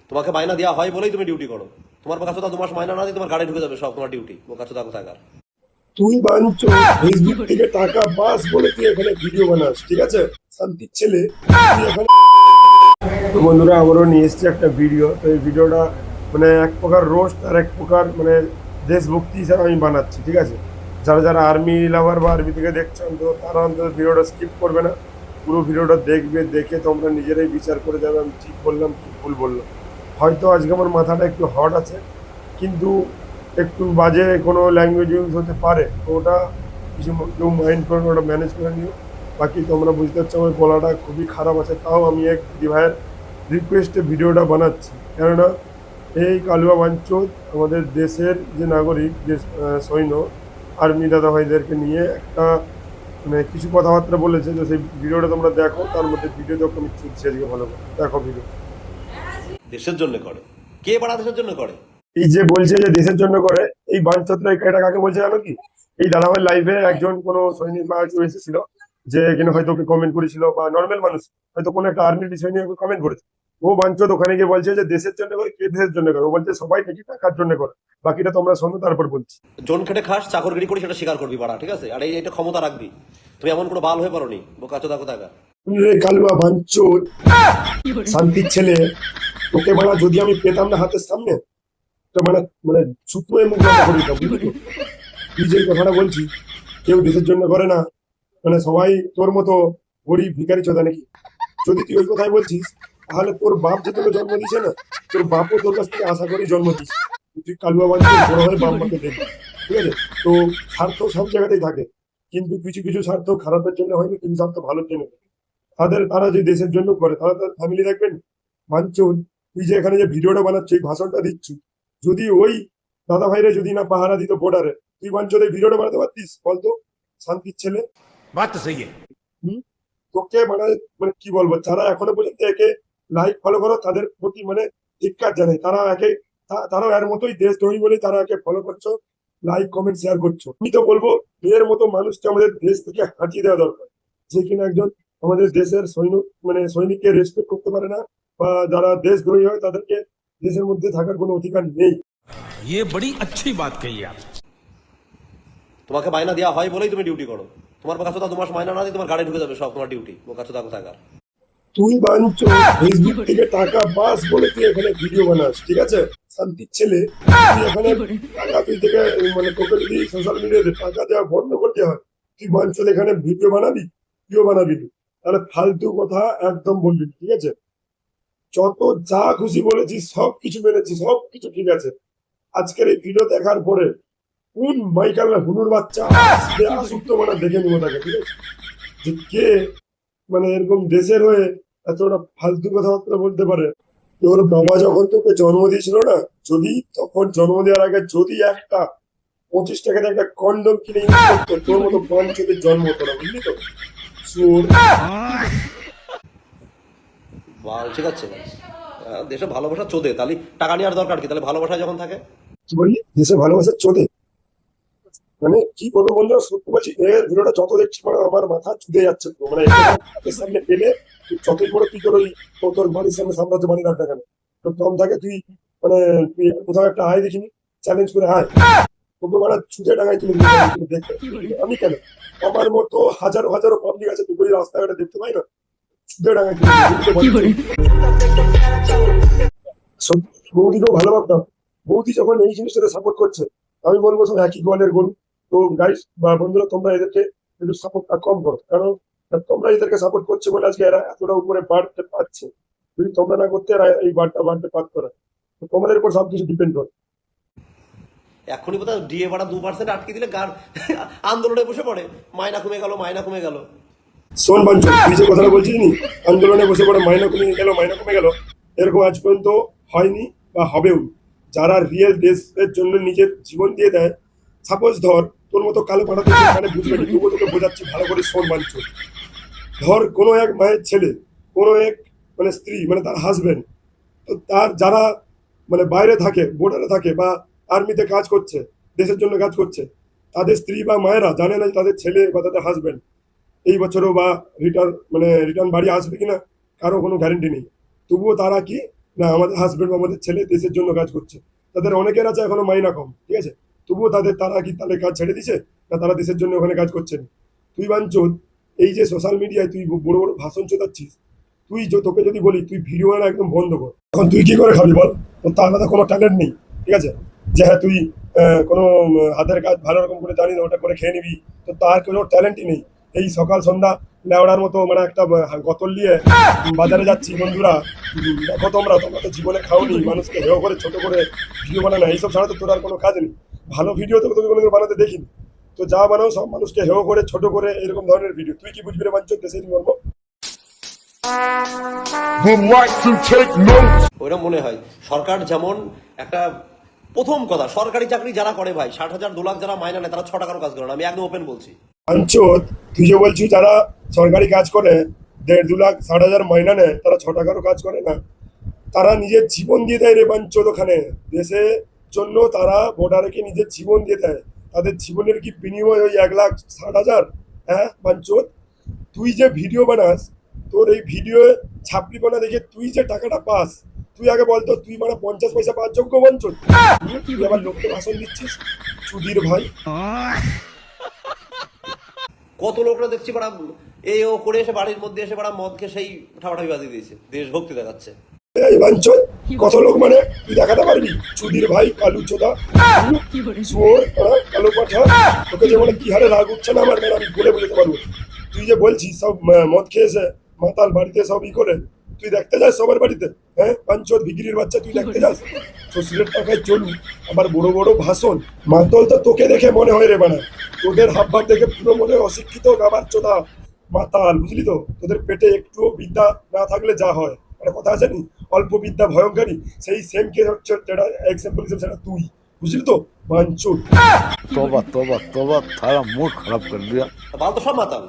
তোমাকে মাইনা দেওয়া হয় বলেই তুমি ডিউটি করো। তোমার কাছে তো 2 মাস মাইনা না দিয়ে তোমার গাড়ি ঢুকে যাবে সব তোমার ডিউটি। বোকা চোদা কোথাকার। তুই বাঞ্চো ফেসবুক থেকে টাকা পাস বলে তুই এখানে ভিডিও বানাস, ঠিক আছে? শান্তির ছেলে তুই এখানে। তো বন্ধুরা, আমারও নিয়ে এসেছি একটা ভিডিও। তো এই ভিডিওটা মানে এক প্রকার রোস্ট আর এক প্রকার মানে দেশভক্তি হিসাবে আমি বানাচ্ছি, ঠিক আছে? যারা যারা আর্মি লাভার বা আর্মি থেকে দেখছেন তো তারা অন্তত ভিডিওটা স্কিপ করবে না, পুরো ভিডিওটা দেখবে। দেখে তোমরা নিজেরাই বিচার করে যাবে আমি ঠিক বললাম কি ভুল বললাম। হয়তো আজকে আমার মাথাটা একটু হট আছে, কিন্তু একটু বাজে কোনো ল্যাঙ্গুয়েজ ইউজ হতে পারে, তো ওটা কিছু কেউ মাইন্ড করে ওটা ম্যানেজ করে নিও। বাকি তোমরা বুঝতে পারছো আমার গলাটা খুবই খারাপ আছে, তাও আমি এক দিদি ভাইয়ের রিকোয়েস্টে ভিডিওটা বানাচ্ছি। কেননা এই কালুয়া বাঞ্চোদ আমাদের দেশের যে নাগরিক, যে সৈন্য আর্মি দাদা ভাইদেরকে নিয়ে একটা মানে কিছু কথাবার্তা বলেছে। তো সেই ভিডিওটা তোমরা দেখো, তার মধ্যে ভিডিও দেখো আমি চলছি আজকে ভালো করে দেখো ভিডিও। দেশের জন্য করে কে বাড়া দেশের জন্য করে? এই যে বলছে যে দেশের জন্য করে, এই বাঞ্চোদরা এটা কাকে বলছে জানো কি? এই দাদাভাই লাইভে একজন কোনো সৈনিক বা কেউ এসেছিল, যে এখানে হয়তো ওকে কমেন্ট করেছিল বা নর্মাল মানুষ হয়তো কোনো একটা আর্মির সৈনিক কমেন্ট করেছে। ও বাঞ্চোদ ওখানে গিয়ে বলছে যে দেশের জন্য করে, কে দেশের জন্য করে? ও বলছে সবাই নাকি টাকার জন্য করে। বাকিটা তোমরা শোনো, তারপর বলছি। জন খেটে খাস, চাকরগিরি করি, সেটা স্বীকার করবি বাড়া, ঠিক আছে? আর এইটা ক্ষমতা রাখবি। তুমি এমন কোনো বাল হয়ে পারোনি, বোকা চোদা কোথাকার। রে কালুয়া বাঞ্চোদ শান্তির ছেলে, তোকে বলা যদি আমি পেতাম না হাতের সামনে, তো মানে মানে শুকনো মুখ বন্ধ করে দিতাম, বুঝলি তো? তুই যে কথাটা বলছিস কেউ দেশের জন্য করে না, মানে সবাই তোর মতো গরিব ভিখারি চোদা নাকি? যদি তুই ওই কথাই বলছিস, তাহলে তোর বাপ যে তোকে জন্ম দিয়েছে না, তোর বাপও তোর কাছ থেকে আশা করে জন্ম দিস। তুই কালুয়া বাঞ্চোদ বড় হয়ে বাপ মাকে দেখবি, ঠিক আছে? তো স্বার্থ সব জায়গাতেই থাকে, কিন্তু কিছু কিছু স্বার্থ খারাপের জন্য হয়নি, কিছু স্বার্থ ভালোর জন্য হয়। তারা যে দেশের জন্য করে তারা তার ফ্যামিলি দেখবেন। বাঞ্চোদ, তুই যে এখানে যে ভিডিওটা বানাচ্ছিস, এই ভাষণটা দিচ্ছ, যদি ওই দাদা ভাইরা যদি না পাহারা দিত বর্ডারে, তুই বাঞ্চোদ এই ভিডিওটা বানাতে পারতিস বলতো? শান্তির ছেলে। बात तो सही है। হুম? তোকে মানে মানে কি বলবো, যারা এখনো পর্যন্ত একে লাইক ফলো করো তাদের প্রতি মানে ধিক্কার জানাই। তারা একে তারাও এর মতোই দেশদ্রোহী বলে তারা একে ফলো করছো, লাইক কমেন্ট শেয়ার করছো। আমি তো বলবো এর মতো মানুষকে আমাদের দেশ থেকে হাঁটিয়ে দেওয়া দরকার, যে কিনা একজন আমাদের দেশের সৈনিক মানে সৈনিককে রেসপেক্ট করতে পারে না, বা যারা দেশদ্রোহী হয় তাদেরকে দেশের মধ্যে থাকার কোনো অধিকার নেই। ये बड़ी अच्छी बात कही आप। তোমাকে মাইনা দেওয়া হয় বলেই তুমি ডিউটি করো। তোমার কাছে তো 2 মাস মাইনা না দিয়ে তোমার গাড়ি ঢুকে যাবে সব তোমার ডিউটি। বোকা চোদা কোথাকার। তুই বাঞ্চো ফেসবুক থেকে টাকা পাস বলে তুই এখানে ভিডিও বানাস, ঠিক আছে? শান্তির ছেলে তুই এখানে টাকা তুই থেকে মানে তোকে যদি সোশ্যাল মিডিয়াতে টাকা দেওয়া বন্ধ করতে হয়, তুই বাঞ্চল এখানে ভিডিও বানাবি, তুইও বানাবি না। তাহলে ফালতু কথা একদম বলবি না, ঠিক আছে? যত যা খুশি বলেছিস সব কিছু মেনেছি, সব কিছু ঠিক আছে। আজকের এই ভিডিও দেখার পরে কোন মাইকাল হুনুর বাচ্চা আসবে আসুক তো মানে দেখে নিবো তাকে, ঠিক আছে? যে কে মানে এরকম দেশের হয়ে এতটা ফালতু কথাবার্তা বলতে পারে। তোর বাবা যখন তোকে জন্ম দিয়েছিল না, যদি তখন জন্ম দেওয়ার আগে যদি একটা 25 টাকার একটা কন্ডম কিনে ইউজ করতো, তোর মতো বাঞ্চোদের জন্ম হতো না, বুঝলি তো? চোর। বাল, ঠিক আছে? দেশে ভালোবাসা চোদে, তাহলে টাকা নেওয়ার দরকার কি? তাহলে ভালোবাসা যখন থাকে। কি বললি? দেশে ভালোবাসা চোদে? মানে কি করবো বন্ধুরা, সত্যি বলছি এর ভিডিওটা যত দেখছি মানে আমার মাথা চুদে যাচ্ছে পুরো। মানে এটা হাতের সামনে পেলে তুই যতই বড় তুই তোর ওই তোর বাড়ির সামনে সাম্রাজ্য বানিয়ে রাখ না কেন, তোর দম থাকে তুই মানে তুই কোথাও একটা আয় দেখিনি, চ্যালেঞ্জ করে আয়, তোকে মানে ছুটে ডাঙায় তুলে নিয়ে যাবে, তুমি দেখতে। আমি কেন, আমার মতো হাজারো হাজারো পাবলিক আছে তুই রাস্তাঘাটে দেখতে পাই না, ছুটে ডাঙায় তুলে নিয়ে যাবে। সত্যি বৌদিকেও ভালো ভাবতাম, বৌদি যখন এই জিনিসটাতে সাপোর্ট করছে আমি বলবো সব একই গোয়ালের গরু। তো গাইস বা বন্ধুরা, তোমরা এদেরকে একটু সাপোর্টটা কম করো, কারণ তোমরা এদেরকে সাপোর্ট করছো বলে আজকে এরা এতটা উপরে বাড়তে পারছে। যদি তোমরা না করতে এরা এই বাড়তে পারতো না। তো তোমাদের উপর সবকিছু ডিপেন্ড করে। এখনই বোধহয় ডিএ ভাড়া 2% আটকে দিলে গান আন্দোলনে বসে পড়ে। মাইনা কমে গেল, মাইনা কমে গেল। শোন বাঞ্চল, তুই যে কথাটা বলছিস নি আন্দোলনে বসে পড়ে মাইনা কমে গেল, মাইনা কমে গেল, এরকম আজ পর্যন্ত হয়নি বা হবেও। যারা রিয়েল দেশের জন্য নিজের জীবন দিয়ে দেয়, সাপোজ ধর তোর মতো কালো পাঠাতে মানে বুঝবে না, তবুও তোকে বোঝাচ্ছি ভালো করে শোন বাঞ্চল। ধর কোনো এক মায়ের ছেলে, কোনো এক মানে স্ত্রী মানে তার হাজবেন্ড, তো তার যারা মানে বাইরে থাকে, বর্ডারে থাকে বা আর্মিতে কাজ করছে, দেশের জন্য কাজ করছে, তাদের স্ত্রী বা মায়েরা জানে না যে তাদের ছেলে বা তাদের হাজবেন্ড এই বছরও বা রিটার্ন বাড়ি আসবে কিনা কারো কোনো গ্যারেন্টি নেই। তবুও তারা কি না আমাদের হাজবেন্ড বা আমাদের ছেলে দেশের জন্য কাজ করছে, তাদের অনেকের আছে এখনো মাইনা কম, ঠিক আছে, তবুও তারা কি তাহলে কাজ ছেড়ে দিছে, না তারা দেশের জন্য ওখানে কাজ করছে না? তুই বাঞ্চোদ, এই যে সোশ্যাল মিডিয়ায় তুই বড় বড় ভাষণ চোদাচ্ছিস, তোকে যদি বলি তুই ভিডিও আনা একদম বন্ধ কর, এখন তুই কি করে খাবি বল? তোর তো আলাদা কোনো ট্যালেন্ট নেই, ঠিক আছে, যে হ্যাঁ তুই কোনো হাতের কাজ ভালো রকম করে জানিস ওটা করে খেয়ে নিবি, তো তার কোনো ট্যালেন্টই নেই। এই সকাল সন্ধ্যা লেওড়ার মতো মানে একটা গতল নিয়ে বাজারে যাচ্ছি বন্ধুরা, দেখো তোমরা তো জীবনে খাওনি, মানুষকে হেও করে ছোট করে ভিডিও বানানো, এইসব ছাড়া তো তোর আর কোনো কাজ নেই। ভালো ভিডিও তো তোকে কোনোদিন বানাতে দেখিনি, তো যা বানাও সব মানুষকে হেও করে ছোট করে এরকম ধরনের ভিডিও, তুই কি বুঝবি রে বাঞ্চোদ দেশের মর্ম? would like to take notes. ওইরকম মনে হয় সরকার যেমন একটা, প্রথম কথা সরকারি চাকরি যারা করে ভাই 60,000 2 লাখ যারা মাইনা নেয় তারা 6 টাকারও কাজ করে না, আমি একদম ওপেন বলছি। বাঞ্চোদ, তুই যে বলছিস যারা সরকারি কাজ করে 1.5 2 লাখ 60,000 মাইনা নেয় তারা 6 টাকারও কাজ করে না, তারা নিজের জীবন দিয়ে দেয় রে বাঞ্চোদ, ওখানে দেশের জন্য তারা বর্ডারে রেখে নিজের জীবন দিয়ে দেয়, তাদের জীবনের কি বিনিময় ওই 1,60,000? হ্যাঁ বাঞ্চোদ, তুই যে ভিডিও বানাস, তোর এই ভিডিও ছাপড়িপনা দেখে তুই যে টাকাটা পাস, তুই আগে বলতো তুই মানে 50 পয়সা পাওয়ার যোগ্য বাঞ্চোদ? তুই আবার লোককে ভাষণ দিচ্ছিস, চুদির ভাই। কত লোকরা দেখছি বাড়া এই ও করে এসে বাড়ির মধ্যে এসে বাড়া মদ খেয়ে সেই ঠাপাঠাপি বাজিয়ে দিয়েছে, দেশভক্তি দেখাচ্ছে। এই বাঞ্চোদ, কত লোক মানে তুই দেখাতে পারবি? চুদির ভাই, কালু চোদা, শুয়োর, কালো পাঠা, তোকে যে মানে কি হারে রাগ উঠছে না আমার, মানে আমি বলে বোঝাতে পারবো। তুই যে বলছিস সব মদ খেয়েছে মাতাল বাড়িতে সব করে, তুই দেখতে যাস সবার বাড়িতে? হ্যাঁ বাঞ্চোদ ভিগিরির বাচ্চা, তুই দেখতে যাস? শ্বশুরের টাকায় চলু, আবার বড় বড় ভাষণ। মাতল তো তোকে দেখে মনে হয় রে বানা, তোদের হাব ভাব দেখে পুরো মনে হয় অশিক্ষিত গাবার চোদা মাতাল, বুঝলি তো? তোদের পেটে একটুও বিদ্যা না থাকলে যা হয়, একটা কথা আছে নি, অল্প বিদ্যা ভয়ঙ্করী, সেই সেম কেস হচ্ছে যেটা এক্সাম্পল হিসেবে সেটা তুই, বুঝলি তো বাঞ্চোদ? तौबा तौबा तौबा, थारा मूड खराब कर दिया। বাল তো সব মাতাল,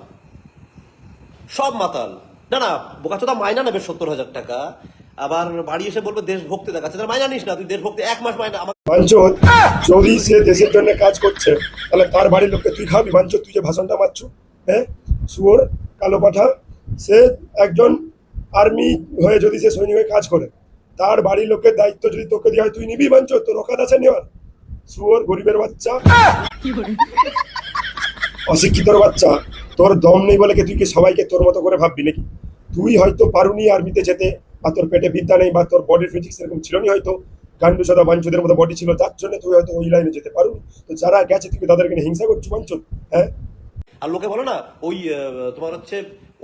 সব মাতাল। না না, বোকাচোদা মাইনা নেবে 70,000 টাকা, আবার বাড়ি এসে বলবে দেশভক্তি দেখাচ্ছে, তার মাইনা নিস না তুই, দেশভক্তি 1 মাস মাইনা আমার। বাঞ্চোদ, যদি সে দেশের জন্য কাজ করছে তাহলে তার বাড়ির লোককে তুই খাবি বাঞ্চোদ? তুই যে ভাষণটা মারছ, হ্যাঁ শুয়োর কালো পাঠা, সে একজন আর্মি হয়ে যদি সে সৈনিক হয়ে কাজ করে, তার বাড়ির লোকের দায়িত্ব যদি তোকে দেওয়া হয় তুই নিবি বাঞ্চোদ? তোর রকাত আছে নেওয়ার? শুয়োর গরিবের বাচ্চা, অশিক্ষিতর বাচ্চা, তোর দম নেই বলে কি তুই কি সবাইকে তোর মতো করে ভাববি নাকি? তুই হয়তো পারুনি আর্মিতে যেতে, বা তোর পেটে বিদ্যা নেই, বা তোর বডির ফিজিক্স এরকম ছিল নি, হয়তো গান্ডু সাদা বাঞ্চোদের মতো বডি ছিল, যার জন্য তুই হয়তো ওই লাইনে যেতে পারুনি। তো যারা গেছে তুই তাদেরকে নিয়ে হিংসা করছো বাঞ্চোদ? হ্যাঁ, আর লোকে বলো না ওই তোমার হচ্ছে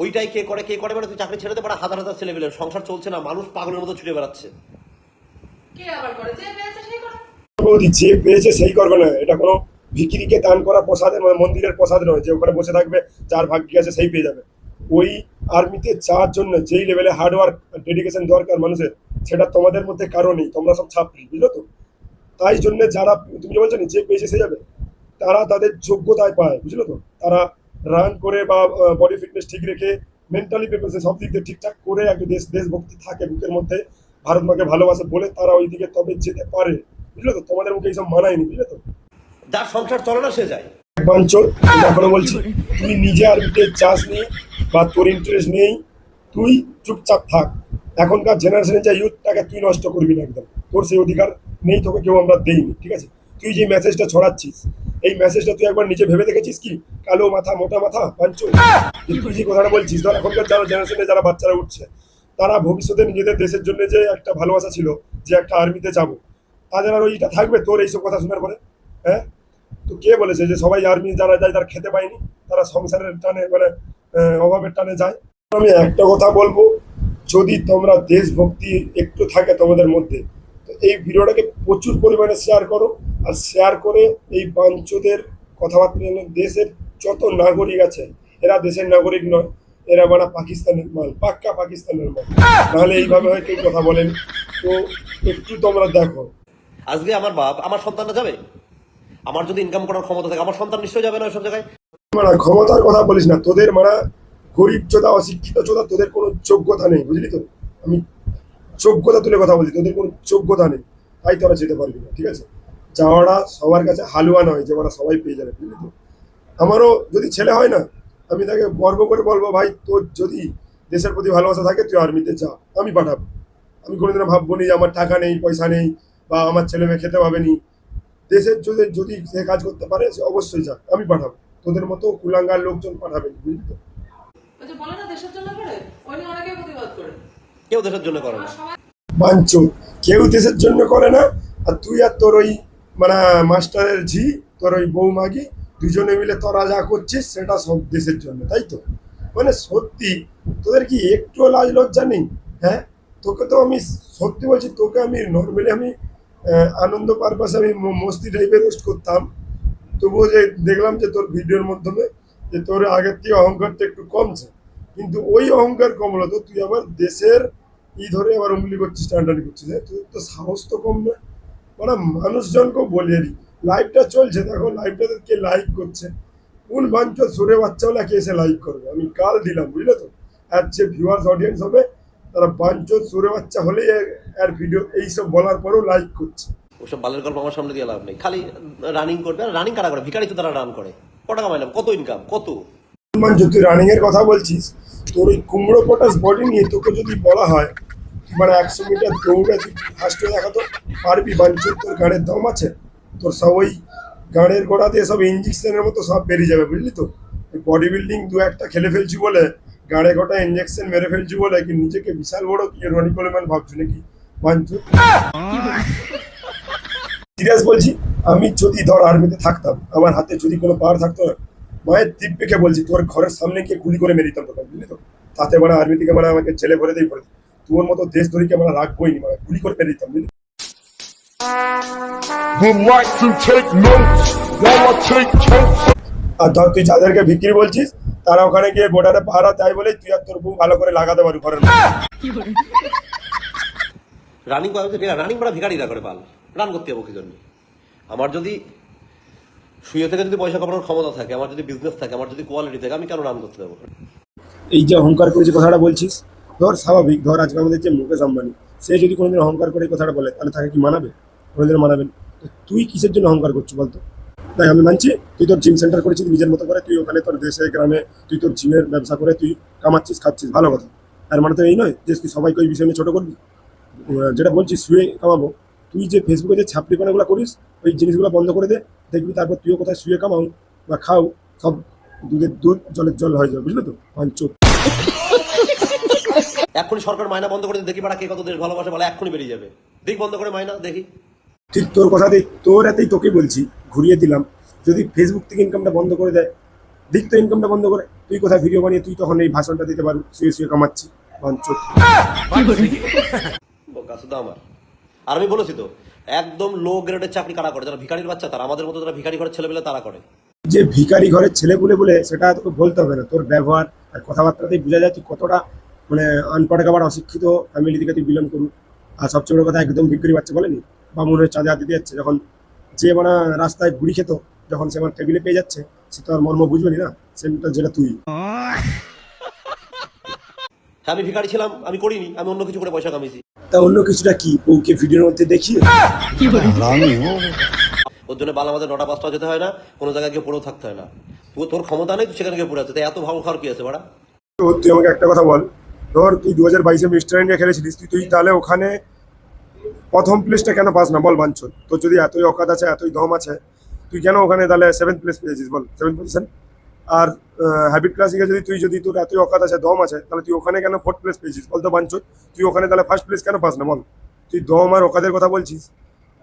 ওইটাই কে করে মানে তুই চাকরি ছেড়ে দে, বড় হাজার হাজার ছেলেমেয়ের সংসার চলছে না, মানুষ পাগলের মতো ছুটে বেড়াচ্ছে। কে আবার করে, যে পেয়েছে সেই করে। বৌদি, যে পেয়েছে সেই করবে না, এটা কোনো ভিকিরিকে দান করা প্রসাদের মন্দিরের প্রসাদ নয় যে ওখানে বসে থাকবে যার ভাগ্যে আছে সেই পেয়ে যাবে। ওই আর্মিতে যাওয়ার জন্য যেই লেভেলে হার্ডওয়ার্ক ডেডিকেশন দরকার মানুষের, সেটা তোমাদের মধ্যে কারো নেই, তোমরা সব ছাপড়ি, বুঝলো তো? তাই জন্য যারা, তুমি বলছো না যে পেয়েছে সে যাবে, তারা তাদের যোগ্যতায় পায়, বুঝলো তো? তারা রান করে বা বডি ফিটনেস ঠিক রেখে মেন্টালি প্রিপারেশন সব দিক দিয়ে ঠিকঠাক করে একটা দেশভক্তি থাকে বুকের মধ্যে, ভারত মাকে ভালোবাসে বলে তারা ওই দিকে তবে যেতে পারে, বুঝলো তো? তোমাদের মুখে এইসব মানায়নি, বুঝলে তো? যার সংসার চলে না সে যায়। বাঞ্চোদ, এখনো বলছি, তুই নিজে আর্মিতে চাস নি বা তোর ইন্টারেস্ট নেই, তুই চুপচাপ থাক। এখনকার জেনারেশনে যা ইউথটাকে তুই নষ্ট করবি না একদম, তোর সেই অধিকার নেই, তোকে কেউ আমরা দেইনি, ঠিক আছে? তুই যে মেসেজটা ছড়াচ্ছিস, এই মেসেজটা তুই একবার নিজে ভেবে দেখেছিস কি? কালো মাথা মোটা মাথা বাঞ্চোদ, তুই যে কথাটা বলছিস, ধর এখনকার যারা জেনারেশনে যারা বাচ্চারা উঠছে, তারা ভবিষ্যতে নিজেদের দেশের জন্য যে একটা ভালোবাসা ছিল যে একটা আর্মিতে যাব, তাদের আর ওইটা থাকবে তোর এইসব কথা শোনার পরে? হ্যাঁ, তো কে বলেছে যে সবাই আর্মি যারা যায় তারা খেতে পায়নি, তারা সংসারের টানে মানে অভাবের টানে যায়? আমি একটা কথা বলবো, যদি তোমরা দেশভক্তি একটু থাকে তোমাদের মধ্যে, তো এই ভিডিওটাকে প্রচুর পরিমাণে শেয়ার করো, আর শেয়ার করে এই বাঞ্চোদের কথাবার্তা জন্য দেশের যত নাগরিক আছে, এরা দেশের নাগরিক নয়, এরা মানে পাকিস্তানের মাল, পাক্কা পাকিস্তানের মাল, নাহলে এইভাবে হয় কেউ কথা বলেন। তো একটু তোমরা দেখো। আজকে আমার বাপ আমার সন্তানরা যাবে, আমার যদি ইনকাম করার ক্ষমতা থাকে আমার সন্তান নিশ্চয়ই যাবে না ওইসব জায়গায়। মানে ক্ষমতার কথা বলিস না, তোদের মারা গরিব চোদা অশিক্ষিত চোদা, তোদের কোনো যোগ্যতা নেই, বুঝলি তো? আমি যোগ্যতা তুলে কথা বলছি, তোদের কোনো যোগ্যতা নেই, তাই তোরা যেতে পারবি না, ঠিক আছে? যাওয়াটা সবার কাছে হালুয়া নয় যে ওরা সবাই পেয়ে যাবে, বুঝলি তো? আমারও যদি ছেলে হয় না, আমি তাকে গর্ব করে বলবো, ভাই তোর যদি দেশের প্রতি ভালোবাসা থাকে তুই আর্মিতে যা, আমি পাঠাবো। আমি কোনোদিনও ভাববো নি যে আমার টাকা নেই, পয়সা নেই, বা আমার ছেলে মেয়ে খেতে পাবে নি। দেশের যদি যদি সে কাজ করতে পারে সে অবশ্যই যাক, আমি পাঠাবো। তোদের মতো কুলাঙ্গার লোকজন পাঠাবেন, বুঝলি তো? ওই যে বলে না দেশের জন্য করে, ওই নিয়ে অনেকে প্রতিবাদ করে। কেউ দেশের জন্য করে না। আর সবাই বাঞ্চোত, কেউ দেশের জন্য করে না। আর তুই আর তোর ওই মানে মাস্টারের ঝি, তোর ওই বৌমাগি, দুজনে মিলে তোরা যা করছিস সেটা সব দেশের জন্য, তাই তো? মানে সত্যি তোদের কি একটুও লাজ লজ্জা নেই? হ্যাঁ, তোকে তো আমি সত্যি বলছি, তোকে আমি নর্মালি আমি আনন্দ পারপাসে আমি মস্তি টাইপের রোস্ট করতাম। তবুও যে দেখলাম যে তোর ভিডিওর মাধ্যমে যে তোর আগের থেকে অহংকারটা একটু কমছে, কিন্তু ওই অহংকার কমলো তো তুই আবার দেশের ধরে আবার উঙ্গলি করছিস, টানটানি করছিস। তোর তো সাহস তো কম না। মানে মানুষজনকেও বলি আরই, লাইভটা চলছে, দেখো লাইভটাতে কে লাইক করছে, কোন বাঞ্চল সুরে বাচ্চাওয়ালা কে এসে লাইক করবে। আমি কাল দিলাম, বুঝলে তো? আর যে ভিউয়ার্স অডিয়েন্স হবে তারা বাঞ্চল সুরে বাচ্চা হলেই আর ভিডিও এইসব বলার পরেও লাইক করছে। ওসব বালের গল্প আমার সামনে দিয়ে লাভ নেই। খালি রানিং করবে, আর রানিং কারা করে? ভিখারি তো তারা রান করে। কত টাকা মাইলাম, কত ইনকাম, কত? বাঞ্চল, তুই রানিং এর কথা বলছিস, তোর ওই কুমড়ো পটাশ বডি নিয়ে তোকে যদি বলা হয় মানে 100 মিটার দৌড়ে তুই ফার্স্ট হয়ে দেখাতো, পারবি? বাঞ্চল, তোর গাড়ের দম আছে? তোর সব ওই গাড়ের গোড়া দিয়ে সব ইঞ্জেকশনের মতো সব বেরিয়ে যাবে, বুঝলি তো? বডি বিল্ডিং দু একটা খেলে ফেলছি বলে, গাড়ে গোটা ইঞ্জেকশন মেরে ফেলছি বলে কি নিজেকে বিশাল বড় কি রনি কোলেম্যান ভাবছি নাকি? বাঞ্চল, সিরিয়াস বলছি, আমি যদি ধর আর্মিতে থাকতাম, আমার হাতে যদি কোনো পাওয়ার থাকতো না, মায়ের দিব্যকে বলছি তোর ঘরের সামনে গিয়ে গুলি করে মেরে দিতাম তোকে, বুঝলি তো? তাতে মানে আর্মি থেকে মানে আমাকে ছেলে ভরে দিয়ে ভরে দিই। তোর মতো দেশ ধরিকে মানে রাখবোই নি, মানে গুলি করে মেরে দিতাম, বুঝলি? Would like to take notes while I take totes. আর ধর তুই যাদেরকে বিক্রি বলছিস তারা ওখানে গিয়ে বর্ডারে পাহারা দেয় বলে তুই আর তোর বউ ভালো করে লাগাতে পারবি ঘরের মধ্যে। রানিং করে, রানিং করা ভিখারিরা করে পাল। রান করতে যাবো কি জন্য? আমার যদি শুয়ে থেকে যদি পয়সা কামানোর ক্ষমতা থাকে, আমার যদি বিজনেস থাকে, আমার যদি কোয়ালিটি থাকে, আমি কেন রান করতে যাবো? এই যে অহংকার করে যে কথাটা বলছিস, ধর স্বাভাবিক, ধর আজকে আমাদের যে মুকেশ আম্বানি, সে যদি কোনোদিন অহংকার করে এই কথাটা বলে তাহলে তাকে কি মানাবে? কোনোদিন মানাবেন? তুই কিসের জন্য অহংকার করছিস বলতো? তাই আমি মানছি তুই তোর জিম সেন্টার করেছিস নিজের মতো করে, তুই ওখানে তোর দেশে গ্রামে তুই তোর জিমের ব্যবসা করে তুই কামাচ্ছিস, খাচ্ছিস, ভালো কথা। আর মানে তো এই নয় যে তুই সবাইকে ওই বিষয় নিয়ে ছোটো করবি। যেটা বলছিস শুয়ে কামাবো, তুই যে ফেসবুকে যে ছাপড়িপানাগুলো করিস ওই জিনিসগুলো বন্ধ করে দে, দেখবি তারপর তুইও কোথায় শুয়ে কামাও বা খাও, সব দুধের দুধ জলের জল হয়ে যাবে, বুঝলি তো? পাঞ্চোত। এখনই সরকার মাইনা বন্ধ করে দেখি পাড়া কে কত দেশ ভালোবাসে বলে, এখনই বেরিয়ে যাবে। দেখ বন্ধ করে মাইনা, দেখি। ঠিক তোর কথাতেই, তোর এতেই তোকে বলছি, ঘুরিয়ে দিলাম, যদি ফেসবুক থেকে ইনকামটা বন্ধ করে দেয়, দিক তো ইনকামটা বন্ধ করে, তুই কোথায় ভিডিও বানিয়ে তুই তখন এই ভাষণটা দিতে পারবি শুয়ে শুয়ে কামাচ্ছি। বাঞ্চোত। বোকা শুধু আমার। আর আমি বলেছি তো, একদম লো গ্রেডের চাকরি কারা করে? যারা ভিখারির বাচ্চা তারা, আমাদের মতো যারা ভিখারি ঘরের ছেলেপেলে তারা করে। যে ভিখারি ঘরের ছেলে বলে সেটা তোকে বলতে হবে না, তোর ব্যবহার আর কথাবার্তাতেই বোঝা যায় তুই কতটা মানে আনপড় খাবার অশিক্ষিত ফ্যামিলি থেকে তুই বিলং করুন। আর সবচেয়ে বড় কথা, একদম বিক্রি বাচ্চা বলেনি বামুন হয়ে চাঁদে হাত দিতে যাচ্ছে, যখন যে মানে রাস্তায় গুড়ি খেত, যখন সে আমার টেবিলে পেয়ে যাচ্ছে, সে তো আর মর্ম বুঝবেনি না, সেটা যেটা তুই। হ্যাঁ, আমি ভিখারি ছিলাম, আমি করিনি, আমি অন্য কিছু করে পয়সা কামিয়েছি। তা অন্য কিছুটা কি? বউকে ভিডিওর মধ্যে দেখিয়ে ওর জন্য বাল আমাদের 9টা 5টা যেতে হয় না, কোনো জায়গায় গিয়ে পড়েও থাকতে হয় না। তুই তোর ক্ষমতা নেই, তুই সেখানে গিয়ে পড়ে আছে, তাই এত ভালো খাওয়ার কি আছে বাড়া? তো তুই আমাকে একটা কথা বল, ধর তুই 2022-এ মিস্টার ইন্ডিয়া খেলেছিলিস, তুই তাহলে ওখানে প্রথম প্লেসটা কেন পাস না বল? বাঞ্চল, তোর যদি এতই অকাত আছে, এতই দম আছে, তুই কেন ওখানে তাহলে 7th প্লেস পেয়েছিস বল? 7th position. আর হ্যাবিট ক্লাসিকে যদি তোর এতই অকাত আছে, দম আছে, তাহলে তুই ওখানে কেন 4th প্লেস পেয়েছিস বল তো বাঞ্চল? তুই ওখানে তাহলে ফার্স্ট প্লেস কেন পাস না বল? তুই দম আর অকাতের কথা বলছিস?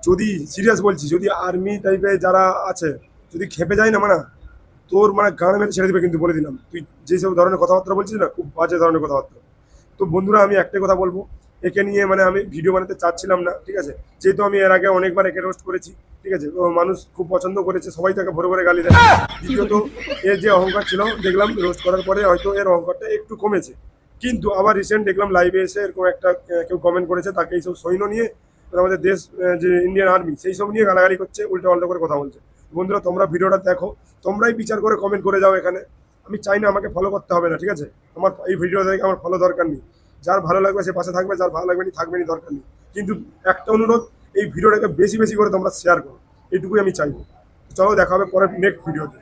যদি সিরিয়াস বলছিস, যদি আর্মি টাইপের যারা আছে যদি খেপে যায় না মানে তোর মানে গান মেরে ছেড়ে দিবে, কিন্তু বলে দিলাম। তুই যেসব ধরনের কথাবার্তা বলছিস না, খুব বাজে ধরনের কথাবার্তা। তো বন্ধুরা, আমি একটাই কথা বলবো, একে নিয়ে মানে আমি ভিডিও বানাতে চাচ্ছিলাম না, ঠিক আছে? যেহেতু আমি এর আগে অনেকবার একে রোস্ট করেছি, ঠিক আছে? তো মানুষ খুব পছন্দ করেছে, সবাই তাকে ভরে ভরে গালি দেয়। দ্বিতীয়ত, এর যে অহংকার ছিল, দেখলাম রোস্ট করার পরে হয়তো এর অহংকারটা একটু কমেছে, কিন্তু আবার রিসেন্ট দেখলাম লাইভে এসে এরকম একটা কেউ কমেন্ট করেছে, তাকে এইসব সৈন্য নিয়ে আমাদের দেশ যে ইন্ডিয়ান আর্মি সেই সব নিয়ে গালাগালি করছে, উল্টো পাল্টা করে কথা বলছে। বন্ধুরা, তোমরা ভিডিওটা দেখো, তোমরাই বিচার করে কমেন্ট করে যাও এখানে। আমি চাই না আমাকে ফলো করতে হবে না, ঠিক আছে? আমার এই ভিডিও দেখে আমার ফলো দরকার নেই। যার ভালো লাগবে সে পাশে থাকবে, যার ভালো লাগবে না থাকবে না, দরকার নেই। কিন্তু একটা অনুরোধ, এই ভিডিওটাকে বেশি বেশি করে তোমরা শেয়ার করো, এইটুকুই আমি চাইবো। চলো দেখা হবে পরের নেক্সট ভিডিওতে।